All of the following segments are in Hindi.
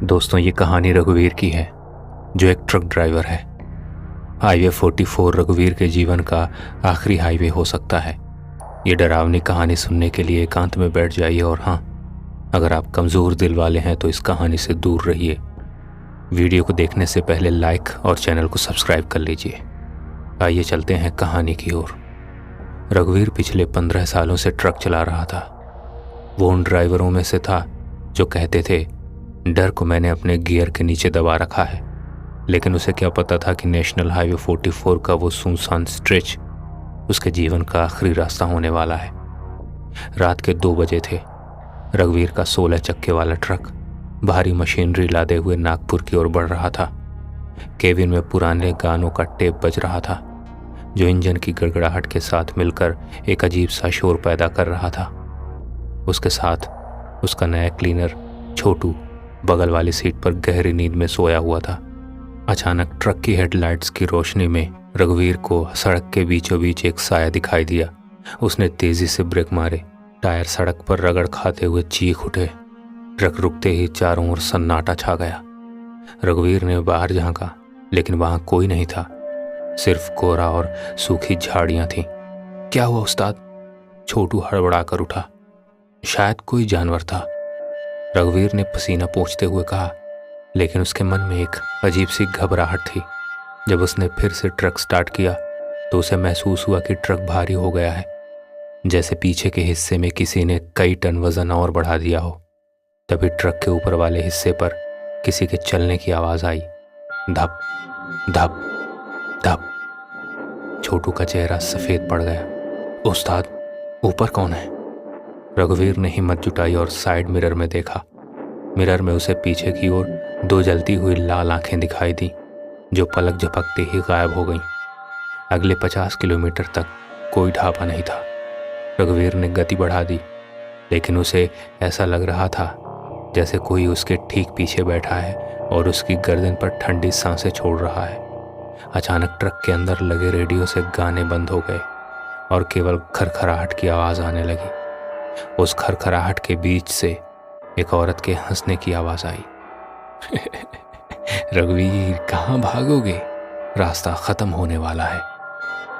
दोस्तों, ये कहानी रघुवीर की है जो एक ट्रक ड्राइवर है। हाईवे 44 रघुवीर के जीवन का आखिरी हाईवे हो सकता है। ये डरावनी कहानी सुनने के लिए एकांत में बैठ जाइए और हाँ, अगर आप कमज़ोर दिल वाले हैं तो इस कहानी से दूर रहिए। वीडियो को देखने से पहले लाइक और चैनल को सब्सक्राइब कर लीजिए। आइए चलते हैं कहानी की ओर। रघुवीर पिछले 15 सालों से ट्रक चला रहा था। वो उन ड्राइवरों में से था जो कहते थे, डर को मैंने अपने गियर के नीचे दबा रखा है। लेकिन उसे क्या पता था कि नेशनल हाईवे 44 का वो सुनसान स्ट्रेच उसके जीवन का आखिरी रास्ता होने वाला है। रात के 2 बजे थे। रघुवीर का 16 चक्के वाला ट्रक भारी मशीनरी लादे हुए नागपुर की ओर बढ़ रहा था। केबिन में पुराने गानों का टेप बज रहा था जो इंजन की गड़गड़ाहट के साथ मिलकर एक अजीब सा शोर पैदा कर रहा था। उसके साथ उसका नया क्लीनर छोटू बगल वाली सीट पर गहरी नींद में सोया हुआ था। अचानक ट्रक की हेडलाइट्स की रोशनी में रघुवीर को सड़क के बीचों बीच एक साया दिखाई दिया। उसने तेजी से ब्रेक मारे। टायर सड़क पर रगड़ खाते हुए चीख उठे। ट्रक रुकते ही चारों ओर सन्नाटा छा गया। रघुवीर ने बाहर झांका, लेकिन वहां कोई नहीं था, सिर्फ कोहरा और सूखी झाड़ियां थीं। क्या हुआ उस्ताद? छोटू हड़बड़ाकर उठा। शायद कोई जानवर था, रघुवीर ने पसीना पोंछते हुए कहा, लेकिन उसके मन में एक अजीब सी घबराहट थी। जब उसने फिर से ट्रक स्टार्ट किया तो उसे महसूस हुआ कि ट्रक भारी हो गया है, जैसे पीछे के हिस्से में किसी ने कई टन वजन और बढ़ा दिया हो। तभी ट्रक के ऊपर वाले हिस्से पर किसी के चलने की आवाज आई। धप धप धप। छोटू का चेहरा सफेद पड़ गया। उस्ताद, ऊपर कौन है? रघुवीर ने हिम्मत जुटाई और साइड मिरर में देखा। मिरर में उसे पीछे की ओर 2 जलती हुई लाल आंखें दिखाई दी जो पलक झपकते ही गायब हो गईं। अगले 50 किलोमीटर तक कोई ढाबा नहीं था। रघुवीर ने गति बढ़ा दी, लेकिन उसे ऐसा लग रहा था जैसे कोई उसके ठीक पीछे बैठा है और उसकी गर्दन पर ठंडी सांसें छोड़ रहा है। अचानक ट्रक के अंदर लगे रेडियो से गाने बंद हो गए और केवल खरखराहट की आवाज़ आने लगी। उस खरखराहट के बीच से एक औरत के हंसने की आवाज आई। रघुवीर, कहाँ भागोगे? रास्ता खत्म होने वाला है।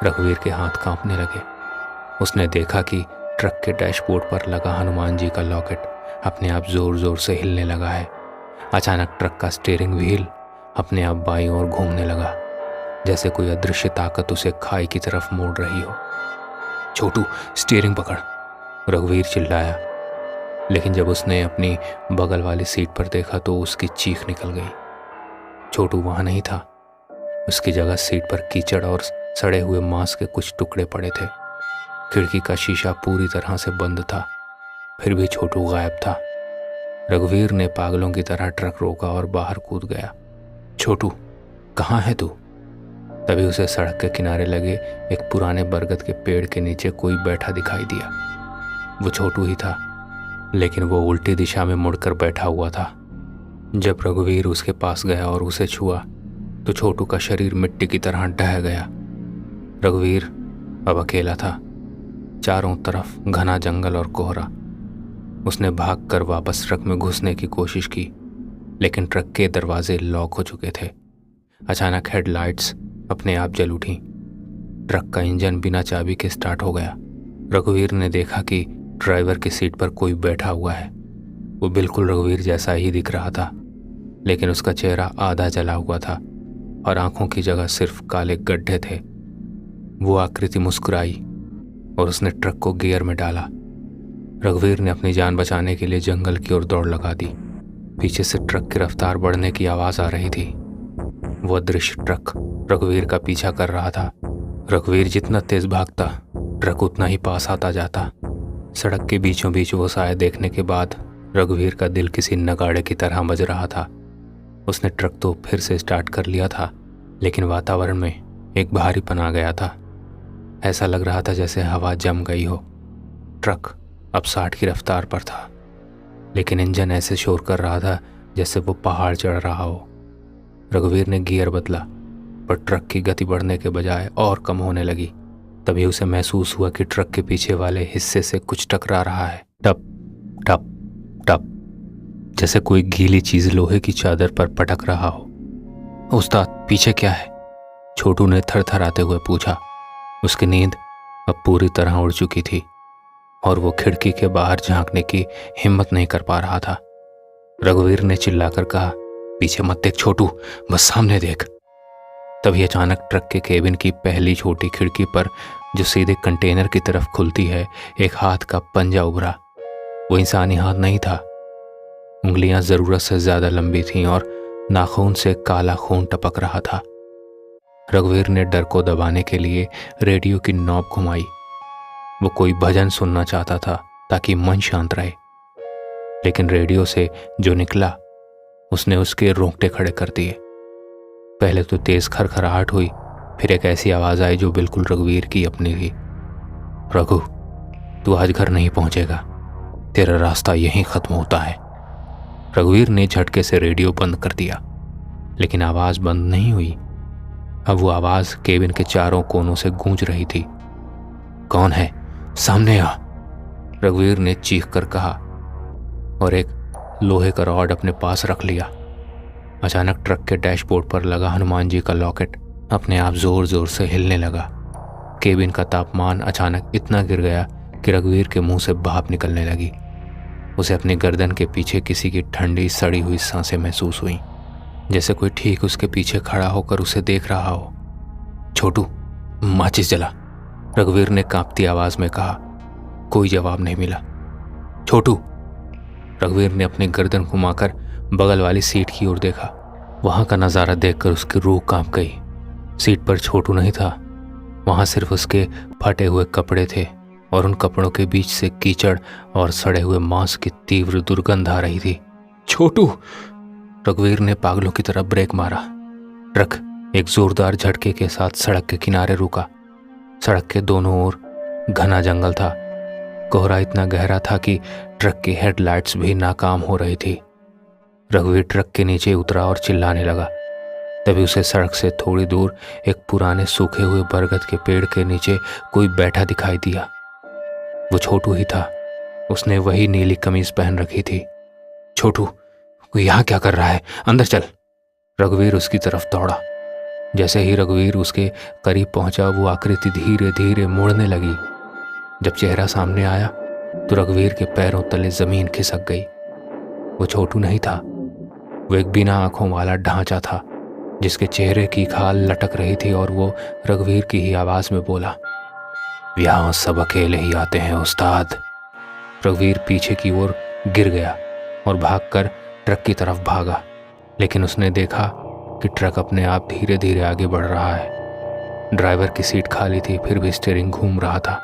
रघुवीर के हाथ कांपने लगे। उसने देखा कि ट्रक के डैशबोर्ड पर लगा हनुमान जी का लॉकेट अपने आप जोर जोर से हिलने लगा है। अचानक ट्रक का स्टीयरिंग व्हील अपने आप बाईं ओर घूमने लगा, जैसे कोई अदृश्य ताकत उसे खाई की तरफ मोड़ रही हो। छोटू, स्टीयरिंग पकड़, रघुवीर चिल्लाया। लेकिन जब उसने अपनी बगल वाली सीट पर देखा तो उसकी चीख निकल गई। छोटू वहां नहीं था। उसकी जगह सीट पर कीचड़ और सड़े हुए मांस के कुछ टुकड़े पड़े थे। खिड़की का शीशा पूरी तरह से बंद था, फिर भी छोटू गायब था। रघुवीर ने पागलों की तरह ट्रक रोका और बाहर कूद गया। छोटू, कहाँ है तू? तभी उसे सड़क के किनारे लगे एक पुराने बरगद के पेड़ के नीचे कोई बैठा दिखाई दिया। वो छोटू ही था, लेकिन वो उल्टी दिशा में मुड़कर बैठा हुआ था। जब रघुवीर उसके पास गया और उसे छुआ तो छोटू का शरीर मिट्टी की तरह ढह गया। रघुवीर अब अकेला था। चारों तरफ घना जंगल और कोहरा। उसने भागकर वापस ट्रक में घुसने की कोशिश की, लेकिन ट्रक के दरवाजे लॉक हो चुके थे। अचानक हेडलाइट्स अपने आप जल उठी। ट्रक का इंजन बिना चाबी के स्टार्ट हो गया। रघुवीर ने देखा कि ड्राइवर की सीट पर कोई बैठा हुआ है। वो बिल्कुल रघुवीर जैसा ही दिख रहा था, लेकिन उसका चेहरा आधा जला हुआ था और आंखों की जगह सिर्फ काले गड्ढे थे। वो आकृति मुस्कुराई और उसने ट्रक को गियर में डाला। रघुवीर ने अपनी जान बचाने के लिए जंगल की ओर दौड़ लगा दी। पीछे से ट्रक की रफ्तार बढ़ने की आवाज आ रही थी। वो अदृश्य ट्रक रघुवीर का पीछा कर रहा था। रघुवीर जितना तेज भागता, ट्रक उतना ही पास आता जाता। सड़क के बीचों बीच वो साया देखने के बाद रघुवीर का दिल किसी नगाड़े की तरह बज रहा था। उसने ट्रक तो फिर से स्टार्ट कर लिया था, लेकिन वातावरण में एक भारीपन आ गया था। ऐसा लग रहा था जैसे हवा जम गई हो। ट्रक अब 60 की रफ्तार पर था, लेकिन इंजन ऐसे शोर कर रहा था जैसे वो पहाड़ चढ़ रहा हो। रघुवीर ने गियर बदला, पर ट्रक की गति बढ़ने के बजाय और कम होने लगी। तभी उसे महसूस हुआ कि ट्रक के पीछे वाले हिस्से से कुछ टकरा रहा है। टप टप टप। जैसे कोई गीली चीज लोहे की चादर पर पटक रहा हो। उस्ताद, पीछे क्या है? छोटू ने थरथराते हुए पूछा। उसकी नींद अब पूरी तरह उड़ चुकी थी और वो खिड़की के बाहर झांकने की हिम्मत नहीं कर पा रहा था। रघुवीर ने चिल्लाकर कहा, पीछे मत देख छोटू, बस सामने देख। तभी अचानक ट्रक के केबिन की पहली छोटी खिड़की पर, जो सीधे कंटेनर की तरफ खुलती है, एक हाथ का पंजा उभरा। वो इंसानी हाथ नहीं था। उंगलियां जरूरत से ज्यादा लंबी थीं और नाखून से काला खून टपक रहा था। रघुवीर ने डर को दबाने के लिए रेडियो की नॉब घुमाई। वो कोई भजन सुनना चाहता था ताकि मन शांत रहे, लेकिन रेडियो से जो निकला उसने उसके रोंगटे खड़े कर दिए। पहले तो तेज खरखराहट हुई, फिर एक ऐसी आवाज आई जो बिल्कुल रघुवीर की अपनी थी। रघु, तू आज घर नहीं पहुंचेगा, तेरा रास्ता यहीं खत्म होता है। रघुवीर ने झटके से रेडियो बंद कर दिया, लेकिन आवाज बंद नहीं हुई। अब वो आवाज केबिन के चारों कोनों से गूंज रही थी। कौन है? सामने आ, रघुवीर ने चीख कर कहा और एक लोहे का रॉड अपने पास रख लिया। अचानक ट्रक के डैशबोर्ड पर लगा हनुमान जी का लॉकेट अपने आप जोर जोर से हिलने लगा। केबिन का तापमान अचानक इतना गिर गया कि रघुवीर के मुंह से भाप निकलने लगी। उसे अपनी गर्दन के पीछे किसी की ठंडी सड़ी हुई सांसें महसूस हुई, जैसे कोई ठीक उसके पीछे खड़ा होकर उसे देख रहा हो। छोटू, माचिस जला, रघुवीर ने कांपती आवाज में कहा। कोई जवाब नहीं मिला। छोटू, रघुवीर ने अपनी गर्दन घुमाकर बगल वाली सीट की ओर देखा। वहां का नजारा देखकर उसकी रूह कांप गई। सीट पर छोटू नहीं था, वहां सिर्फ उसके फटे हुए कपड़े थे और उन कपड़ों के बीच से कीचड़ और सड़े हुए मांस की तीव्र दुर्गंध आ रही थी। छोटू, रघुवीर ने पागलों की तरह ब्रेक मारा। ट्रक एक जोरदार झटके के साथ सड़क के किनारे रुका। सड़क के दोनों ओर घना जंगल था। कोहरा इतना गहरा था कि ट्रक की हेडलाइट्स भी नाकाम हो रही थी। रघुवीर ट्रक के नीचे उतरा और चिल्लाने लगा। तभी उसे सड़क से थोड़ी दूर एक पुराने सूखे हुए बरगद के पेड़ के नीचे कोई बैठा दिखाई दिया। वो छोटू ही था। उसने वही नीली कमीज पहन रखी थी। छोटू, कोई यहाँ क्या कर रहा है? अंदर चल। रघुवीर उसकी तरफ दौड़ा। जैसे ही रघुवीर उसके करीब पहुंचा, वो आकृति धीरे धीरे मुड़ने लगी। जब चेहरा सामने आया तो रघुवीर के पैरों तले जमीन खिसक गई। वो छोटू नहीं था, वो एक बिना आंखों वाला ढांचा था जिसके चेहरे की खाल लटक रही थी। और वो रघुवीर की ही आवाज में बोला, यहाँ सब अकेले ही आते हैं उस्ताद। रघुवीर पीछे की ओर गिर गया और भागकर ट्रक की तरफ भागा, लेकिन उसने देखा कि ट्रक अपने आप धीरे धीरे आगे बढ़ रहा है। ड्राइवर की सीट खाली थी, फिर भी स्टीयरिंग घूम रहा था।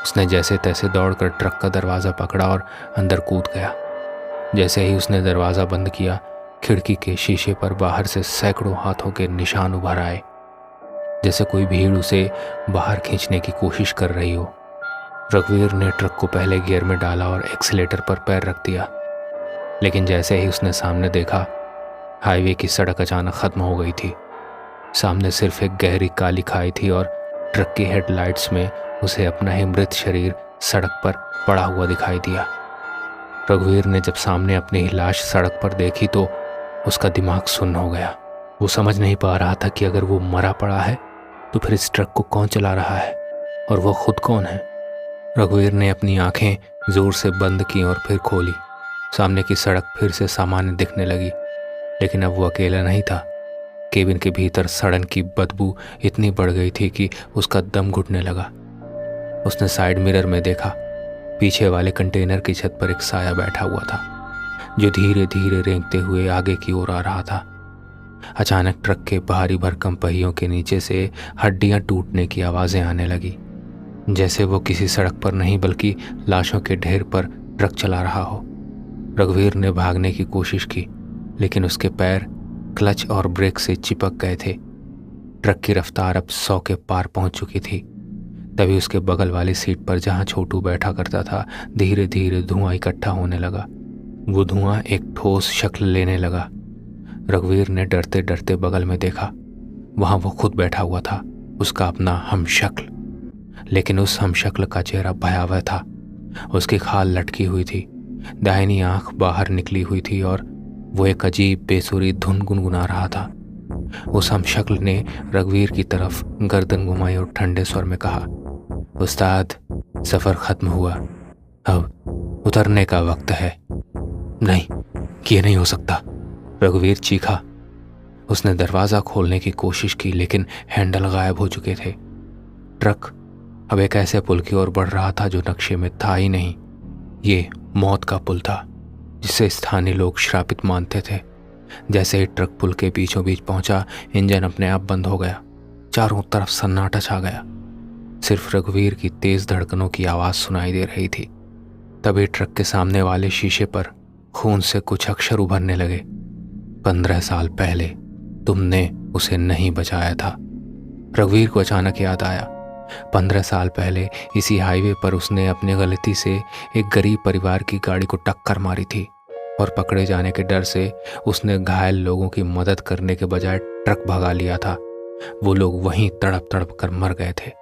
उसने जैसे तैसे दौड़कर ट्रक का दरवाज़ा पकड़ा और अंदर कूद गया। जैसे ही उसने दरवाज़ा बंद किया, खिड़की के शीशे पर बाहर से सैकड़ों हाथों के निशान उभर आए, जैसे कोई भीड़ उसे बाहर खींचने की कोशिश कर रही हो। रघुवीर ने ट्रक को पहले गियर में डाला और एक्सीलेटर पर पैर रख दिया, लेकिन जैसे ही उसने सामने देखा, हाईवे की सड़क अचानक खत्म हो गई थी। सामने सिर्फ एक गहरी काली खाई थी और ट्रक की हेडलाइट्स में उसे अपना ही मृत शरीर सड़क पर पड़ा हुआ दिखाई दिया। रघुवीर ने जब सामने अपनी ही लाश सड़क पर देखी तो उसका दिमाग सुन्न हो गया। वो समझ नहीं पा रहा था कि अगर वो मरा पड़ा है तो फिर इस ट्रक को कौन चला रहा है और वो खुद कौन है। रघुवीर ने अपनी आंखें जोर से बंद की और फिर खोली। सामने की सड़क फिर से सामान्य दिखने लगी, लेकिन अब वो अकेला नहीं था। केबिन के भीतर सड़न की बदबू इतनी बढ़ गई थी कि उसका दम घुटने लगा। उसने साइड मिरर में देखा, पीछे वाले कंटेनर की छत पर एक साया बैठा हुआ था जो धीरे धीरे रेंगते हुए आगे की ओर आ रहा था। अचानक ट्रक के भारी भरकम पहियों के नीचे से हड्डियां टूटने की आवाजें आने लगी, जैसे वो किसी सड़क पर नहीं बल्कि लाशों के ढेर पर ट्रक चला रहा हो। रघुवीर ने भागने की कोशिश की, लेकिन उसके पैर क्लच और ब्रेक से चिपक गए थे। ट्रक की रफ्तार अब 100 के पार पहुंच चुकी थी। तभी उसके बगल वाली सीट पर जहां छोटू बैठा करता था, धीरे धीरे धुआं इकट्ठा होने लगा। वो धुआं एक ठोस शक्ल लेने लगा। रघुवीर ने डरते डरते बगल में देखा। वहां वो खुद बैठा हुआ था, उसका अपना हमशक्ल। लेकिन उस हमशक्ल का चेहरा भयावह था। उसकी खाल लटकी हुई थी, दाहिनी आंख बाहर निकली हुई थी और वो एक अजीब बेसुरी धुन गुनगुना रहा था। उस हमशक्ल ने रघुवीर की तरफ गर्दन घुमाई और ठंडे स्वर में कहा, उस्ताद, सफ़र ख़त्म हुआ, अब उतरने का वक्त है। नहीं, ये नहीं हो सकता, रघुवीर चीखा। उसने दरवाज़ा खोलने की कोशिश की लेकिन हैंडल गायब हो चुके थे। ट्रक अब एक ऐसे पुल की ओर बढ़ रहा था जो नक्शे में था ही नहीं। ये मौत का पुल था जिसे स्थानीय लोग श्रापित मानते थे। जैसे ही ट्रक पुल के बीचों बीच पहुंचा, इंजन अपने आप बंद हो गया। चारों तरफ सन्नाटा छा गया। सिर्फ रघुवीर की तेज धड़कनों की आवाज़ सुनाई दे रही थी। तभी ट्रक के सामने वाले शीशे पर खून से कुछ अक्षर उभरने लगे। 15 साल पहले तुमने उसे नहीं बचाया था। रघुवीर को अचानक याद आया, 15 साल पहले इसी हाईवे पर उसने अपनी गलती से एक गरीब परिवार की गाड़ी को टक्कर मारी थी और पकड़े जाने के डर से उसने घायल लोगों की मदद करने के बजाय ट्रक भगा लिया था। वो लोग वहीं तड़प तड़प कर मर गए थे।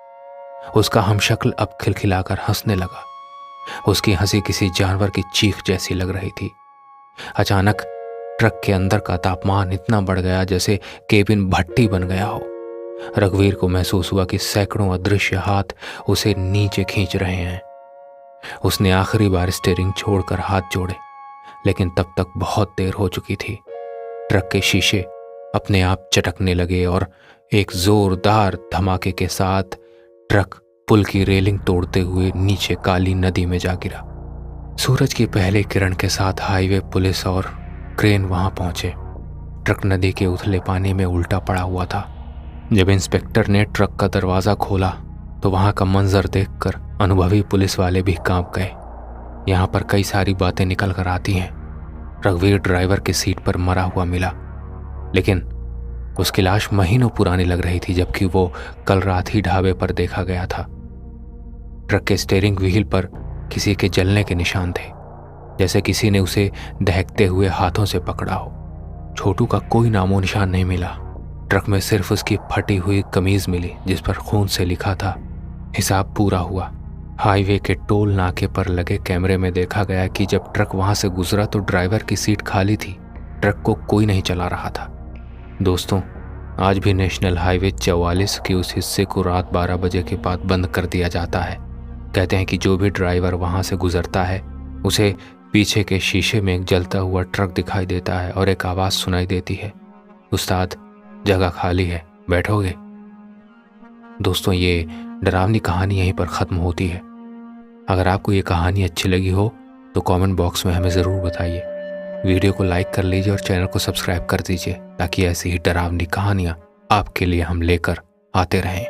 उसका हमशक्ल अब खिलखिलाकर हंसने लगा। उसकी हंसी किसी जानवर की चीख जैसी लग रही थी। अचानक ट्रक के अंदर का तापमान इतना बढ़ गया जैसे केबिन भट्टी बन गया हो। रघुवीर को महसूस हुआ कि सैकड़ों अदृश्य हाथ उसे नीचे खींच रहे हैं। उसने आखिरी बार स्टीयरिंग छोड़कर हाथ जोड़े, लेकिन तब तक बहुत देर हो चुकी थी। ट्रक के शीशे अपने आप चटकने लगे और एक जोरदार धमाके के साथ ट्रक पुल की रेलिंग तोड़ते हुए नीचे काली नदी में जा गिरा। सूरज की पहली किरण के साथ हाईवे पुलिस और क्रेन वहां पहुंचे। ट्रक नदी के उथले पानी में उल्टा पड़ा हुआ था। जब इंस्पेक्टर ने ट्रक का दरवाज़ा खोला तो वहां का मंजर देखकर अनुभवी पुलिस वाले भी कांप गए। यहाँ पर कई सारी बातें निकल कर आती हैं। रघुवीर ड्राइवर की सीट पर मरा हुआ मिला, लेकिन उसकी लाश महीनों पुरानी लग रही थी, जबकि वो कल रात ही ढाबे पर देखा गया था। ट्रक के स्टीयरिंग व्हील पर किसी के जलने के निशान थे, जैसे किसी ने उसे दहकते हुए हाथों से पकड़ा हो। छोटू का कोई नामो निशान नहीं मिला। ट्रक में सिर्फ उसकी फटी हुई कमीज मिली जिस पर खून से लिखा था, हिसाब पूरा हुआ। हाईवे के टोल नाके पर लगे कैमरे में देखा गया कि जब ट्रक वहां से गुजरा तो ड्राइवर की सीट खाली थी। ट्रक को कोई नहीं चला रहा था। दोस्तों, आज भी नेशनल हाईवे 44 के उस हिस्से को रात 12 बजे के बाद बंद कर दिया जाता है। कहते हैं कि जो भी ड्राइवर वहां से गुजरता है उसे पीछे के शीशे में एक जलता हुआ ट्रक दिखाई देता है और एक आवाज़ सुनाई देती है, उस्ताद, जगह खाली है, बैठोगे? दोस्तों, ये डरावनी कहानी यहीं पर ख़त्म होती है। अगर आपको ये कहानी अच्छी लगी हो तो कमेंट बॉक्स में हमें ज़रूर बताइए। वीडियो को लाइक कर लीजिए और चैनल को सब्सक्राइब कर दीजिए ताकि ऐसी ही डरावनी कहानियाँ आपके लिए हम लेकर आते रहें।